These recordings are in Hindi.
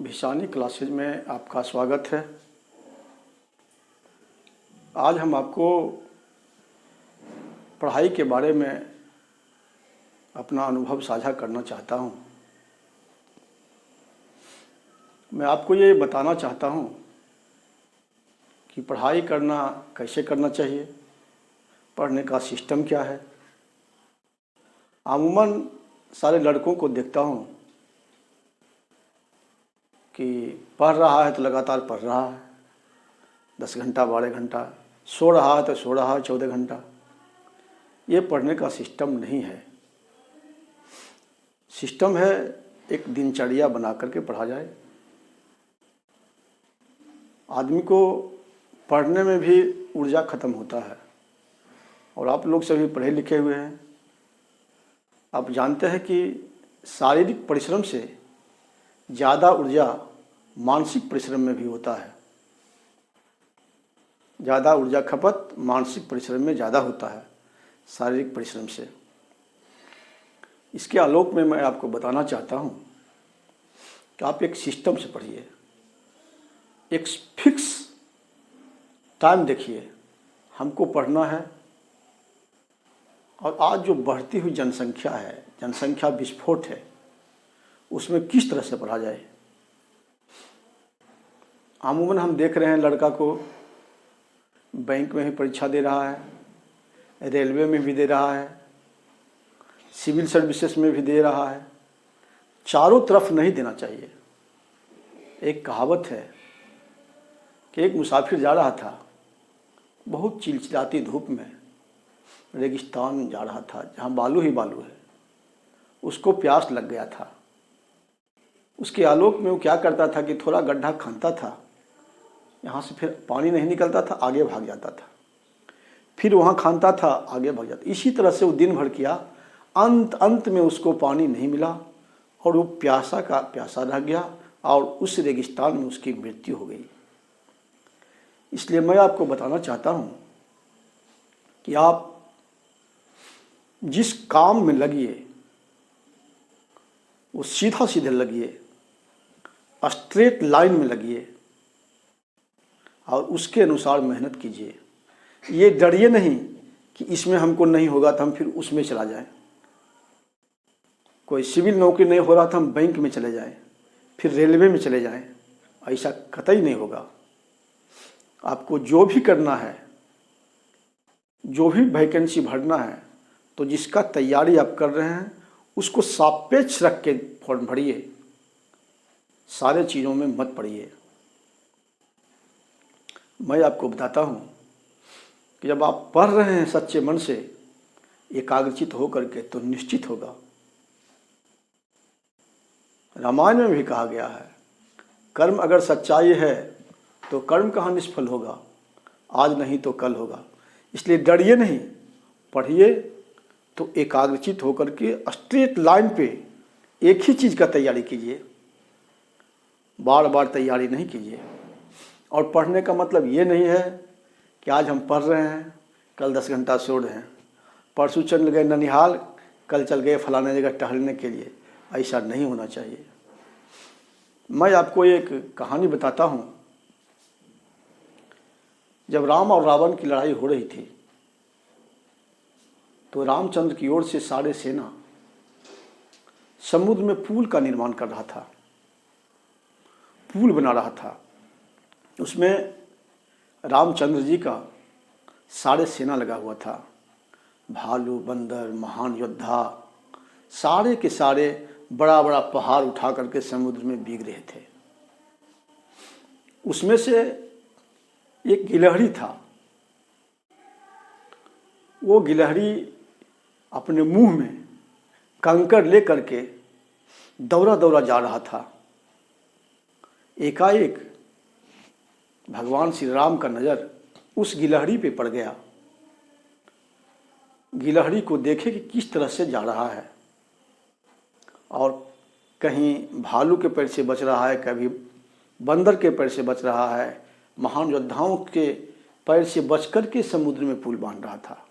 भिसानी क्लासेज में आपका स्वागत है। आज हम आपको पढ़ाई के बारे में अपना अनुभव साझा करना चाहता हूँ। मैं आपको ये बताना चाहता हूँ कि पढ़ाई करना कैसे करना चाहिए, पढ़ने का सिस्टम क्या है। अमूमन सारे लड़कों को देखता हूँ कि पढ़ रहा है तो लगातार पढ़ रहा है, 10 घंटा 12 घंटा, सो रहा है तो सो रहा है 14 घंटा। ये पढ़ने का सिस्टम नहीं है। सिस्टम है एक दिनचर्या बना करके पढ़ा जाए। आदमी को पढ़ने में भी ऊर्जा ख़त्म होता है, और आप लोग सभी पढ़े लिखे हुए हैं। आप जानते हैं कि शारीरिक परिश्रम से ज़्यादा ऊर्जा मानसिक परिश्रम में भी होता है। ज़्यादा ऊर्जा खपत मानसिक परिश्रम में ज़्यादा होता है शारीरिक परिश्रम से। इसके आलोक में मैं आपको बताना चाहता हूँ कि आप एक सिस्टम से पढ़िए, एक फिक्स टाइम देखिए, हमको पढ़ना है। और आज जो बढ़ती हुई जनसंख्या है, जनसंख्या विस्फोट है, उसमें किस तरह से पढ़ा जाए। अमूमन हम देख रहे हैं लड़का को बैंक में भी परीक्षा दे रहा है, रेलवे में भी दे रहा है, सिविल सर्विसेज में भी दे रहा है। चारों तरफ नहीं देना चाहिए। एक कहावत है कि एक मुसाफिर जा रहा था, बहुत चिलचिलाती धूप में रेगिस्तान जा रहा था जहाँ बालू ही बालू है। उसको प्यास लग गया था। उसके आलोक में वो क्या करता था कि थोड़ा गड्ढा खनता था, यहाँ से फिर पानी नहीं निकलता था, आगे भाग जाता था, फिर वहाँ खानता था, आगे भाग जाता। इसी तरह से वो दिन भर किया। अंत में उसको पानी नहीं मिला और वो प्यासा का प्यासा रह गया और उस रेगिस्तान में उसकी मृत्यु हो गई। इसलिए मैं आपको बताना चाहता हूँ कि आप जिस काम में लगिए वो सीधा सीधे लगिए, स्ट्रेट लाइन में लगिए और उसके अनुसार मेहनत कीजिए। ये डरिए नहीं कि इसमें हमको नहीं होगा तो हम फिर उसमें चला जाएं। कोई सिविल नौकरी नहीं हो रहा था हम बैंक में चले जाएं, फिर रेलवे में चले जाएं। ऐसा कतई नहीं होगा। आपको जो भी करना है, जो भी वैकेंसी भरना है, तो जिसका तैयारी आप कर रहे हैं उसको सापेक्ष रख के फॉर्म भरिए। सारे चीज़ों में मत पड़िए। मैं आपको बताता हूँ कि जब आप पढ़ रहे हैं सच्चे मन से, एकाग्रचित होकर के, तो निश्चित होगा। रामायण में भी कहा गया है, कर्म अगर सच्चाई है तो कर्म कहाँ निष्फल होगा, आज नहीं तो कल होगा। इसलिए डरिए नहीं, पढ़िए तो एकाग्रचित होकर के स्ट्रेट लाइन पे एक ही चीज़ का तैयारी कीजिए, बार बार तैयारी नहीं कीजिए। और पढ़ने का मतलब ये नहीं है कि आज हम पढ़ रहे हैं, कल 10 घंटा सो रहे हैं, परसों चल गए ननिहाल, कल चल गए फलाने जगह टहलने के लिए। ऐसा नहीं होना चाहिए। मैं आपको एक कहानी बताता हूँ। जब राम और रावण की लड़ाई हो रही थी तो रामचंद्र की ओर से सारे सेना समुद्र में पुल का निर्माण कर रहा था, पुल बना रहा था। उसमें रामचंद्र जी का सारे सेना लगा हुआ था। भालू, बंदर, महान योद्धा, सारे के सारे बड़ा बड़ा पहाड़ उठा करके समुद्र में बीग रहे थे। उसमें से एक गिलहरी था। वो गिलहरी अपने मुंह में कंकड़ ले करके दौड़ा दौड़ा जा रहा था। एकाएक भगवान श्री राम का नज़र उस गिलहरी पे पड़ गया। गिलहरी को देखे कि किस तरह से जा रहा है, और कहीं भालू के पैर से बच रहा है, कभी बंदर के पैर से बच रहा है, महान योद्धाओं के पैर से बच कर के समुद्र में पुल बांध रहा था।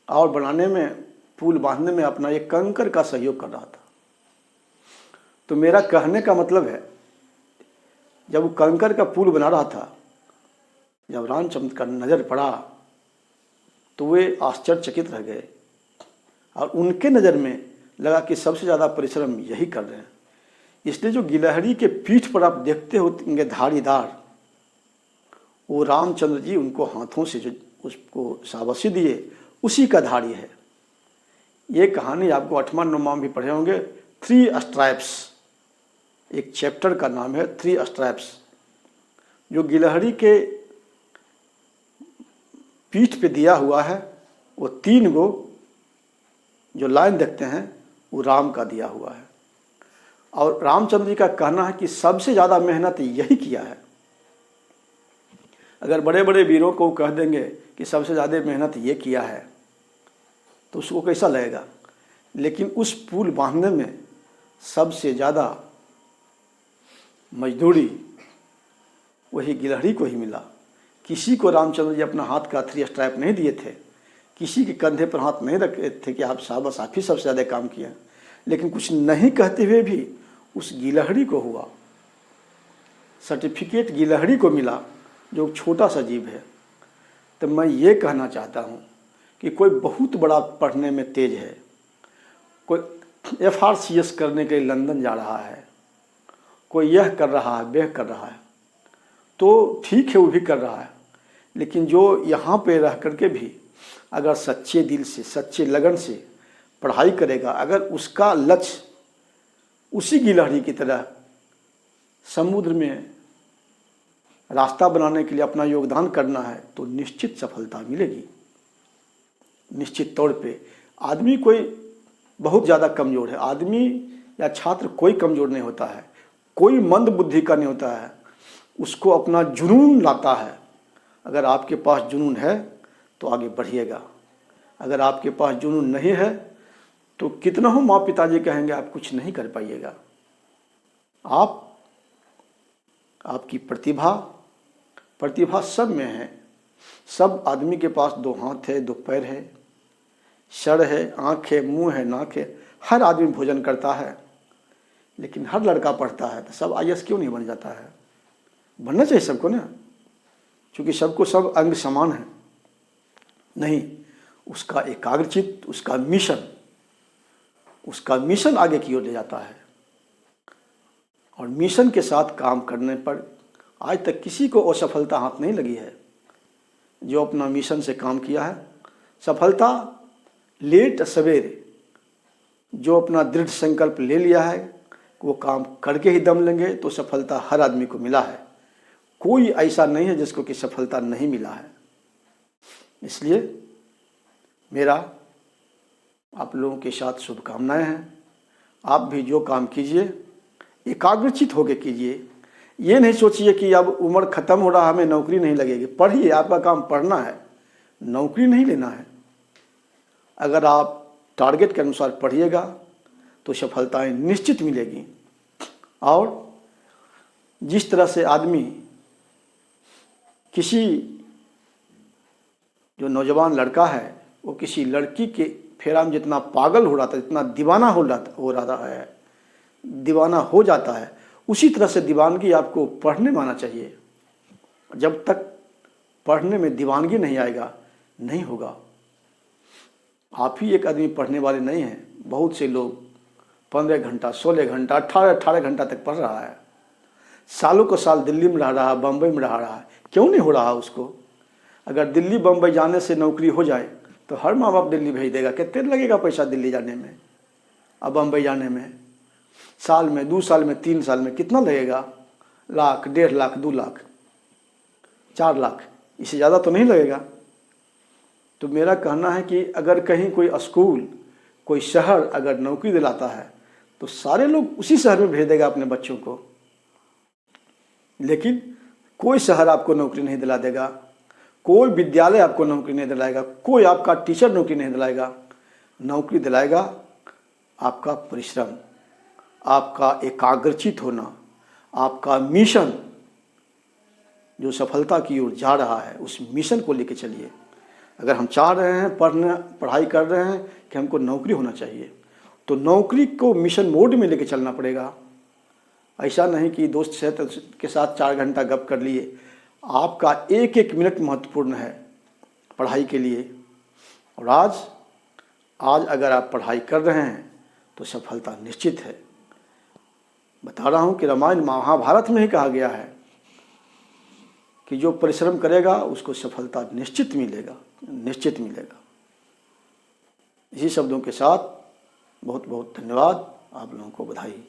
और बनाने में, पुल बांधने में अपना एक कंकड़ का सहयोग कर रहा था। तो मेरा कहने का मतलब है जब वो कंकर का पुल बना रहा था, जब रामचंद्र का नज़र पड़ा तो वे आश्चर्यचकित रह गए और उनके नज़र में लगा कि सबसे ज़्यादा परिश्रम यही कर रहे हैं। इसलिए जो गिलहरी के पीठ पर आप देखते होंगे धारीदार, वो रामचंद्र जी उनको हाथों से जो उसको शाबाशी दिए उसी का धारी है। ये कहानी आपको 8वां 9वां भी पढ़े होंगे, 3 स्ट्राइप्स, एक चैप्टर का नाम है 3 स्ट्राइप्स। जो गिलहरी के पीठ पे दिया हुआ है वो 3 गो जो लाइन देखते हैं वो राम का दिया हुआ है। और रामचंद्र जी का कहना है कि सबसे ज़्यादा मेहनत यही किया है। अगर बड़े बड़े वीरों को कह देंगे कि सबसे ज़्यादा मेहनत ये किया है तो उसको कैसा लगेगा, लेकिन उस पुल बांधने में सबसे ज़्यादा मजदूरी वही गिलहरी को ही मिला। किसी को रामचंद्र जी अपना हाथ का 3 स्ट्राइप नहीं दिए थे, किसी के कंधे पर हाथ नहीं रखे थे कि आप शाबाश आप ही सबसे ज़्यादा काम किया, लेकिन कुछ नहीं कहते हुए भी उस गिलहरी को हुआ। सर्टिफिकेट गिलहरी को मिला जो छोटा सा जीव है। तो मैं ये कहना चाहता हूँ कि कोई बहुत बड़ा पढ़ने में तेज है, कोई FRCS करने के लिए लंदन जा रहा है, कोई यह कर रहा है वह कर रहा है, तो ठीक है वो भी कर रहा है, लेकिन जो यहाँ पे रह करके भी अगर सच्चे दिल से सच्चे लगन से पढ़ाई करेगा, अगर उसका लक्ष्य उसी गिलहरी की तरह समुद्र में रास्ता बनाने के लिए अपना योगदान करना है, तो निश्चित सफलता मिलेगी। निश्चित तौर पे आदमी कोई बहुत ज़्यादा कमज़ोर है, आदमी या छात्र कोई कमज़ोर नहीं होता है, कोई मंद बुद्धि का नहीं होता है, उसको अपना जुनून लाता है। अगर आपके पास जुनून है तो आगे बढ़िएगा, अगर आपके पास जुनून नहीं है तो कितना हो माँ पिताजी कहेंगे आप कुछ नहीं कर पाइएगा। आपकी प्रतिभा सब में है। सब आदमी के पास 2 हाथ है, 2 पैर है, सर है, आँख है, मुंह है, नाक है, हर आदमी भोजन करता है, लेकिन हर लड़का पढ़ता है। तो सब IAS क्यों नहीं बन जाता है? बनना चाहिए सबको ना, क्योंकि सबको सब अंग समान है। नहीं, उसका एकाग्रचित्त, उसका मिशन आगे की ओर ले जाता है। और मिशन के साथ काम करने पर आज तक किसी को असफलता हाथ नहीं लगी है। जो अपना मिशन से काम किया है, सफलता लेट सवेरे, जो अपना दृढ़ संकल्प ले लिया है वो काम करके ही दम लेंगे, तो सफलता हर आदमी को मिला है। कोई ऐसा नहीं है जिसको कि सफलता नहीं मिला है। इसलिए मेरा आप लोगों के साथ शुभकामनाएं हैं। आप भी जो काम कीजिए एकाग्रचित होकर कीजिए। ये नहीं सोचिए कि अब उम्र ख़त्म हो रहा, हमें नौकरी नहीं लगेगी। पढ़िए, आपका काम पढ़ना है, नौकरी नहीं लेना है। अगर आप टारगेट के अनुसार पढ़िएगा तो सफलताएं निश्चित मिलेगी। और जिस तरह से आदमी किसी जो नौजवान लड़का है वो किसी लड़की के फेरा में जितना पागल हो रहा था, जितना दीवाना हो जाता है, उसी तरह से दीवानगी आपको पढ़ने में आना चाहिए। जब तक पढ़ने में दीवानगी नहीं आएगा, नहीं होगा। आप ही एक आदमी पढ़ने वाले नहीं हैं, बहुत से लोग 15 घंटा, 16 घंटा, 18 घंटा तक पढ़ रहा है। सालों को साल दिल्ली में रह रहा है, बम्बई में रह रहा है, क्यों नहीं हो रहा उसको? अगर दिल्ली बम्बई जाने से नौकरी हो जाए तो हर माँ बाप दिल्ली भेज देगा। कितने लगेगा पैसा दिल्ली जाने में और बम्बई जाने में? साल में, 2 साल में, 3 साल में कितना लगेगा? लाख, 1.5 लाख, 2 लाख, 4 लाख, इससे ज़्यादा तो नहीं लगेगा। तो मेरा कहना है कि अगर कहीं कोई स्कूल, कोई शहर अगर नौकरी दिलाता है तो सारे लोग उसी शहर में भेज देगा अपने बच्चों को। लेकिन कोई शहर आपको नौकरी नहीं दिला देगा, कोई विद्यालय आपको नौकरी नहीं दिलाएगा, कोई आपका टीचर नौकरी नहीं दिलाएगा। नौकरी दिलाएगा आपका परिश्रम, आपका एकाग्रचित होना, आपका मिशन जो सफलता की ओर जा रहा है, उस मिशन को लेकर चलिए। अगर हम चाह रहे हैं, पढ़ाई कर रहे हैं कि हमको नौकरी होना चाहिए, तो नौकरी को मिशन मोड में लेकर चलना पड़ेगा। ऐसा नहीं कि दोस्त से के साथ 4 घंटा गप कर लिए। आपका एक एक मिनट महत्वपूर्ण है पढ़ाई के लिए। और आज अगर आप पढ़ाई कर रहे हैं तो सफलता निश्चित है। बता रहा हूँ कि रामायण महाभारत में ही कहा गया है कि जो परिश्रम करेगा उसको सफलता निश्चित मिलेगा, निश्चित मिलेगा। इसी शब्दों के साथ बहुत बहुत धन्यवाद। आप लोगों को बधाई।